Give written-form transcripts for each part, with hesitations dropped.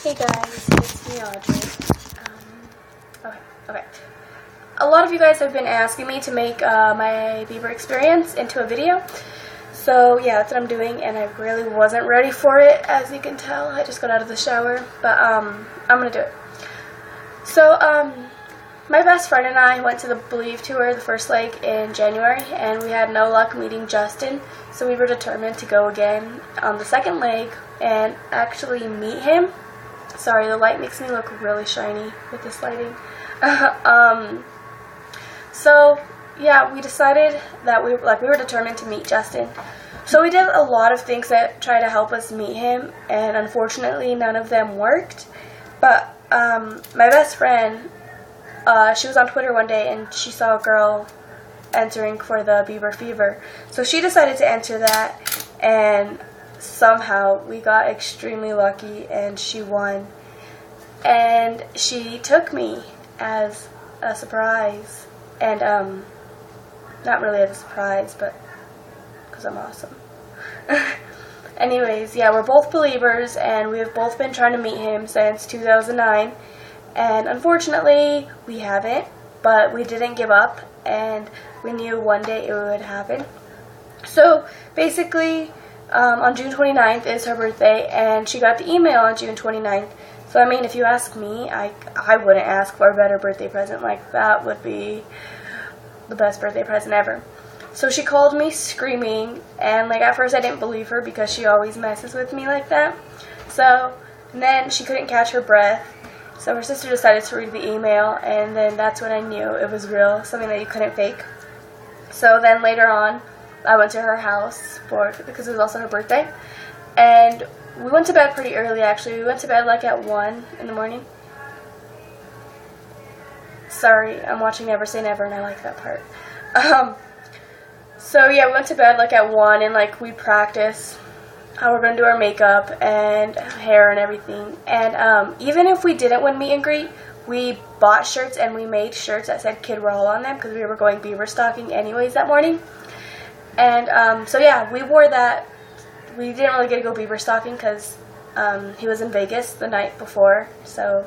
Hey guys, it's me, Audrey. Okay. A lot of you guys have been asking me to make my Bieber Experience into a video. So yeah, that's what I'm doing, and I really wasn't ready for it, as you can tell. I just got out of the shower, but I'm gonna do it. So my best friend and I went to the Believe tour, the first leg, in January, and we had no luck meeting Justin. So we were determined to go again on the second leg and actually meet him. Sorry, the light makes me look really shiny with this lighting. So yeah, we decided that we were determined to meet Justin. So we did a lot of things that try to help us meet him, and unfortunately none of them worked. But my best friend, she was on Twitter one day and she saw a girl entering for the Bieber Fever. So she decided to enter that, and somehow we got extremely lucky and she won. And she took me as a surprise. And not really as a surprise, but because I'm awesome. Anyways, yeah, we're both believers, and we have both been trying to meet him since 2009. And unfortunately, we haven't, but we didn't give up, and we knew one day it would happen. So basically, on June 29th is her birthday, and she got the email on June 29th. So I mean, if you ask me, I wouldn't ask for a better birthday present. Like, that would be the best birthday present ever. So she called me screaming, and like at first I didn't believe her because she always messes with me like that. So and then she couldn't catch her breath. So her sister decided to read the email, and then that's when I knew it was real, something that you couldn't fake. So then later on, I went to her house because it was also her birthday, and we went to bed pretty early. Actually, we went to bed like at 1 in the morning. Sorry, I'm watching Never Say Never, and I like that part. So yeah, we went to bed like at 1, and like we practiced how we're gonna do our makeup and hair and everything. And even if we didn't win meet and greet, we bought shirts and we made shirts that said Kid Roll on them because we were going Bieber stalking anyways that morning. And so yeah, we wore that. We didn't really get to go Bieber stalking because he was in Vegas the night before, so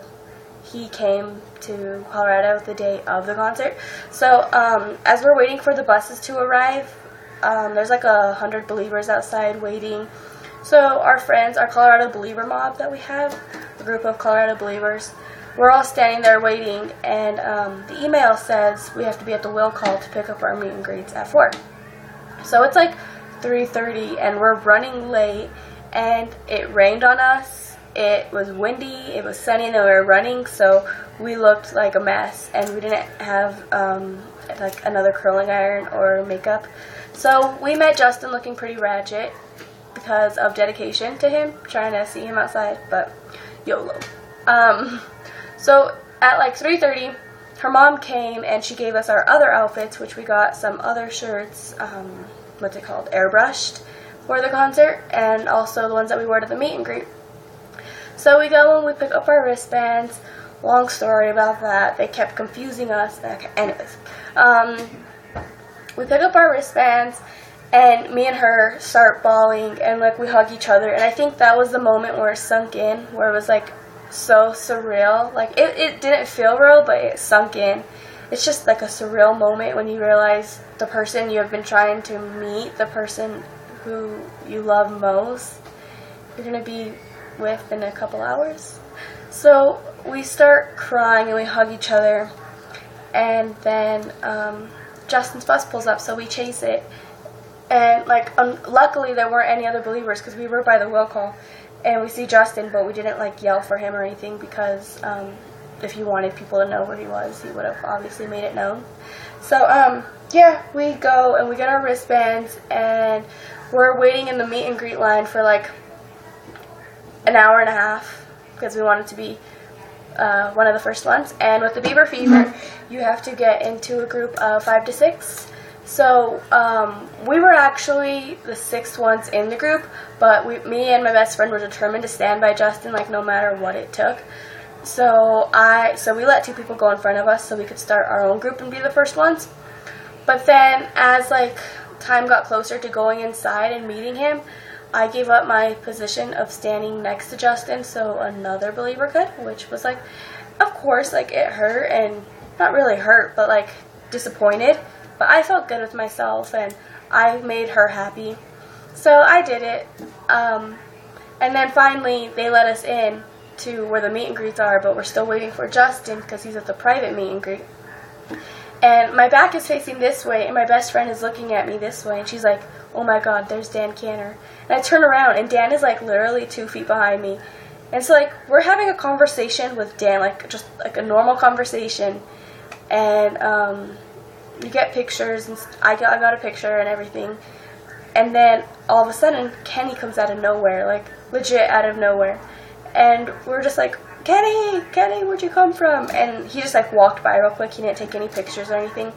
he came to Colorado the day of the concert. So as we're waiting for the buses to arrive, there's like 100 believers outside waiting. So our friends, our Colorado Believer mob that we have, a group of Colorado believers, we're all standing there waiting, and the email says we have to be at the will call to pick up our meet and greets at 4. So it's like 3:30 and we're running late, and it rained on us, it was windy, it was sunny, and we were running, so we looked like a mess, and we didn't have like another curling iron or makeup. So we met Justin looking pretty ratchet because of dedication to him, trying to see him outside, but YOLO. So at like 3:30, her mom came and she gave us our other outfits, which we got some other shirts, what's it called, airbrushed for the concert, and also the ones that we wore to the meet and greet. So we go and we pick up our wristbands. Long story about that. They kept confusing us. Okay, anyways, we pick up our wristbands, and me and her start bawling, and like we hug each other. And I think that was the moment where it sunk in, where it was like so surreal. Like it didn't feel real, but it sunk in. It's just like a surreal moment when you realize the person you have been trying to meet, the person who you love most, you're going to be with in a couple hours. So we start crying and we hug each other, and then Justin's bus pulls up, so we chase it. And like luckily there weren't any other believers because we were by the will call, and we see Justin, but we didn't like yell for him or anything because if he wanted people to know where he was, he would have obviously made it known. So yeah, we go and we get our wristbands, and we're waiting in the meet and greet line for like an hour and a half because we wanted to be one of the first ones. And with the Bieber Fever, you have to get into a group of 5 to 6. So we were actually the 6th ones in the group, but me and my best friend were determined to stand by Justin, like no matter what it took. So we let 2 people go in front of us so we could start our own group and be the first ones. But then as like time got closer to going inside and meeting him, I gave up my position of standing next to Justin so another believer could, which was like, of course, like it hurt, and not really hurt, but like disappointed. But I felt good with myself, and I made her happy. So I did it. And then finally they let us in to where the meet and greets are, but we're still waiting for Justin because he's at the private meet and greet. And my back is facing this way, and my best friend is looking at me this way, and she's like, oh my god, there's Dan Canner. And I turn around, and Dan is like literally 2 feet behind me. And so like we're having a conversation with Dan, like just like a normal conversation, and you get pictures, and I got a picture and everything. And then all of a sudden Kenny comes out of nowhere, like legit out of nowhere. And we're just like, Kenny, where'd you come from? And he just like walked by real quick. He didn't take any pictures or anything.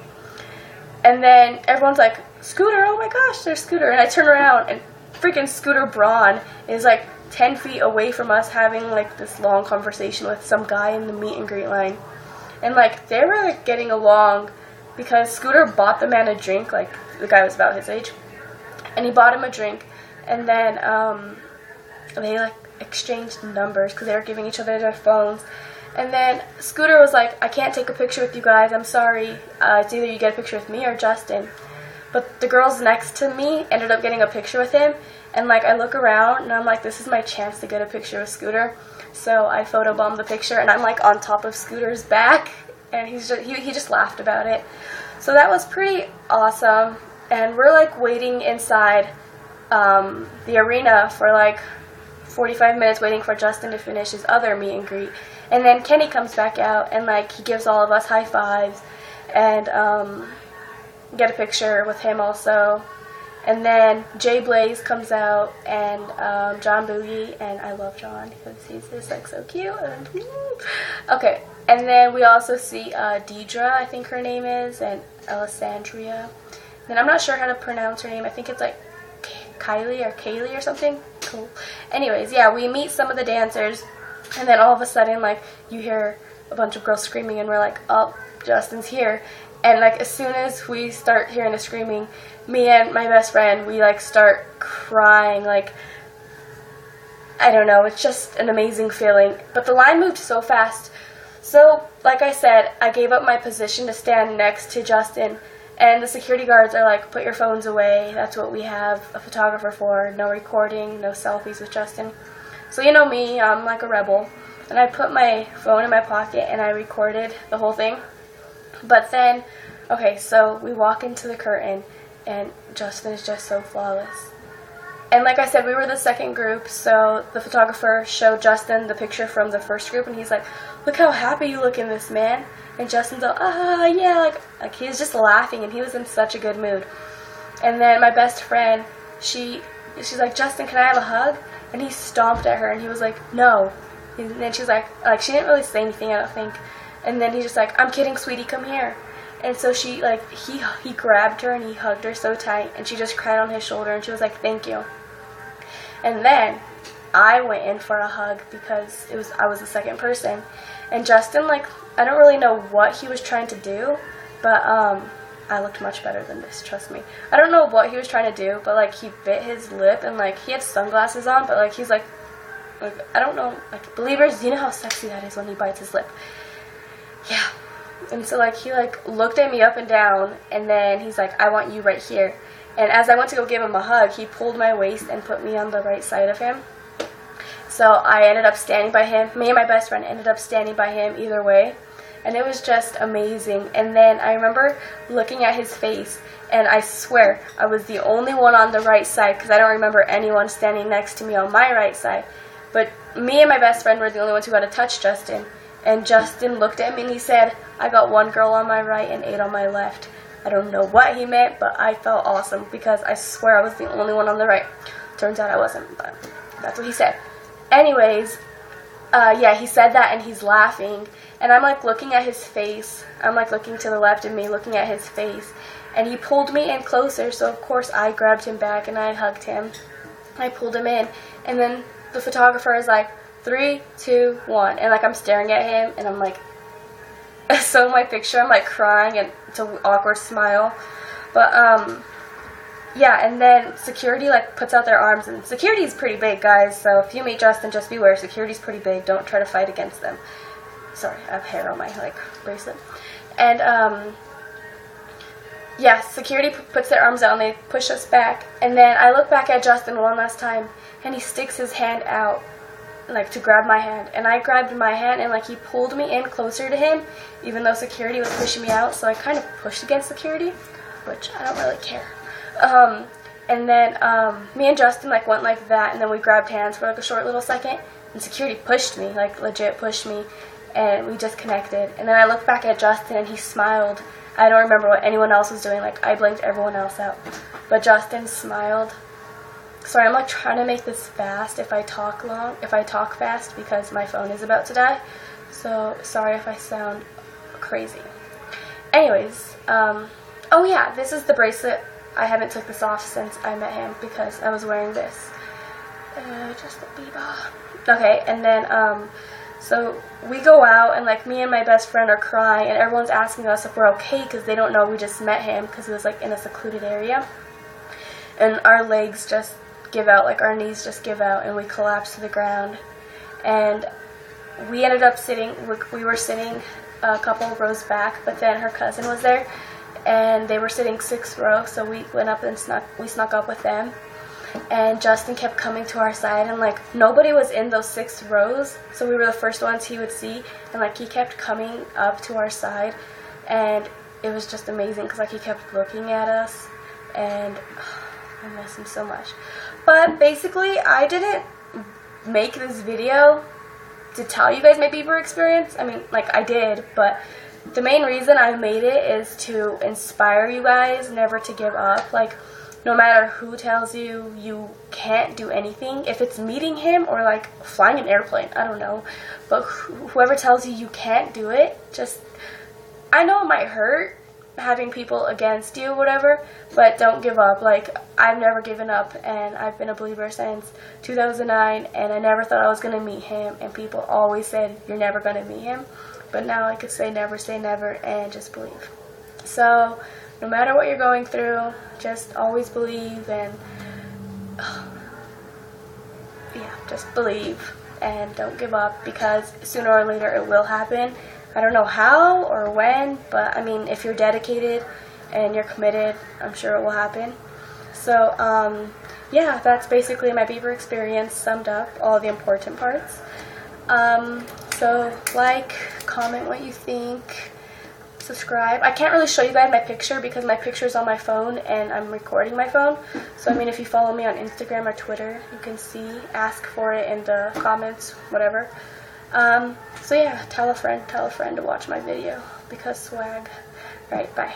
And then everyone's like, Scooter, oh my gosh, there's Scooter. And I turn around, and freaking Scooter Braun is like 10 feet away from us having like this long conversation with some guy in the meet and greet line. And like they were like getting along because Scooter bought the man a drink, like the guy was about his age. And he bought him a drink, and then they like exchanged numbers because they were giving each other their phones. And then Scooter was like, I can't take a picture with you guys, I'm sorry, it's either you get a picture with me or Justin. But the girls next to me ended up getting a picture with him, and like I look around and I'm like, this is my chance to get a picture with Scooter. So I photobombed the picture, and I'm like on top of Scooter's back, and he just laughed about it. So that was pretty awesome. And we're like waiting inside the arena for like 45 minutes waiting for Justin to finish his other meet and greet. And then Kenny comes back out, and like he gives all of us high fives, and get a picture with him also. And then Jay Blaze comes out, and John Boogie, and I love John because he's just like so cute. And okay, and then we also see Deidre, I think her name is, and Alessandria. Then I'm not sure how to pronounce her name. I think it's like Kylie or Kaylee or something. Cool. Anyways, yeah, we meet some of the dancers, and then all of a sudden, like, you hear a bunch of girls screaming, and we're like, oh, Justin's here. And like as soon as we start hearing the screaming, me and my best friend, we like start crying. Like, I don't know, it's just an amazing feeling. But the line moved so fast. So, like I said, I gave up my position to stand next to Justin. And the security guards are like, put your phones away. That's what we have a photographer for. No recording, no selfies with Justin. So you know me, I'm like a rebel. And I put my phone in my pocket and I recorded the whole thing. But then, okay, so we walk into the curtain and Justin is just so flawless. And like I said, we were the second group, so the photographer showed Justin the picture from the first group, and he's like, look how happy you look in this, man. And Justin's like, yeah, like he was just laughing, and he was in such a good mood. And then my best friend, she's like, Justin, can I have a hug? And he stomped at her, and he was like, no. And then she's like she didn't really say anything, I don't think. And then he's just like, I'm kidding, sweetie, come here. And so she, like, he grabbed her and he hugged her so tight, and she just cried on his shoulder, and she was like, thank you. And then I went in for a hug because I was the second person. And Justin, like, I don't really know what he was trying to do, but I looked much better than this, trust me. I don't know what he was trying to do, but like he bit his lip, and like he had sunglasses on, but like he's like I don't know, like, believers, you know how sexy that is when he bites his lip. Yeah. And so like he like looked at me up and down, and then he's like, I want you right here. And as I went to go give him a hug, he pulled my waist and put me on the right side of him. So I ended up standing by him. Me and my best friend ended up standing by him either way. And it was just amazing. And then I remember looking at his face, and I swear I was the only one on the right side because I don't remember anyone standing next to me on my right side. But me and my best friend were the only ones who got to touch Justin. And Justin looked at me and he said, I got 1 girl on my right and 8 on my left. I don't know what he meant, but I felt awesome because I swear I was the only one on the right. Turns out I wasn't, but that's what he said. Anyways, yeah, he said that and he's laughing. And I'm like looking at his face. I'm like looking to the left of me, looking at his face. And he pulled me in closer, so of course I grabbed him back and I hugged him. I pulled him in. And then the photographer is like, 3, 2, 1. And like I'm staring at him and I'm like, so in my picture I'm like crying and it's an awkward smile. But yeah, and then security like puts out their arms, and security is pretty big, guys. So if you meet Justin, just beware. Security's pretty big. Don't try to fight against them. Sorry, I have hair on my like bracelet. And yeah, security puts their arms out and they push us back. And then I look back at Justin one last time, and he sticks his hand out like to grab my hand, and I grabbed my hand, and like he pulled me in closer to him, even though security was pushing me out. So I kind of pushed against security, which I don't really care. And then me and Justin like went like that, and then we grabbed hands for like a short little second, and security pushed me, like legit pushed me, and we just connected. And then I looked back at Justin, and he smiled. I don't remember what anyone else was doing, like I blinked everyone else out, but Justin smiled. Sorry, I'm like trying to make this fast if I talk fast, because my phone is about to die. So sorry if I sound crazy. Anyways, oh yeah, this is the bracelet. I haven't took this off since I met him because I was wearing this. Justin Bieber. Okay, and then so we go out, and like me and my best friend are crying, and everyone's asking us if we're okay because they don't know we just met him because he was like in a secluded area, and our legs just give out, like our knees just give out, and we collapse to the ground. And we ended up sitting, we were sitting a couple of rows back, but then her cousin was there, and they were sitting 6th row, so we went up and snuck up with them. And Justin kept coming to our side, and like nobody was in those 6 rows, so we were the first ones he would see, and like he kept coming up to our side, and it was just amazing because like he kept looking at us, and I miss him so much. But basically, I didn't make this video to tell you guys my Bieber experience. I mean, like I did, but the main reason I made it is to inspire you guys never to give up. Like, no matter who tells you you can't do anything, if it's meeting him or like flying an airplane, I don't know, but whoever tells you you can't do it, just, I know it might hurt having people against you, whatever, but don't give up. Like, I've never given up, and I've been a believer since 2009, and I never thought I was going to meet him, and people always said you're never going to meet him, but now I could say never, and just believe. So no matter what you're going through, just always believe, and yeah, just believe and don't give up, because sooner or later it will happen. I don't know how or when, but I mean, if you're dedicated and you're committed, I'm sure it will happen. So yeah, that's basically my Bieber experience summed up, all the important parts. So like, comment what you think, subscribe. I can't really show you guys my picture because my picture is on my phone and I'm recording my phone. So I mean, if you follow me on Instagram or Twitter, you can see, ask for it in the comments, whatever. So yeah, tell a friend to watch my video, because swag. Alright, bye.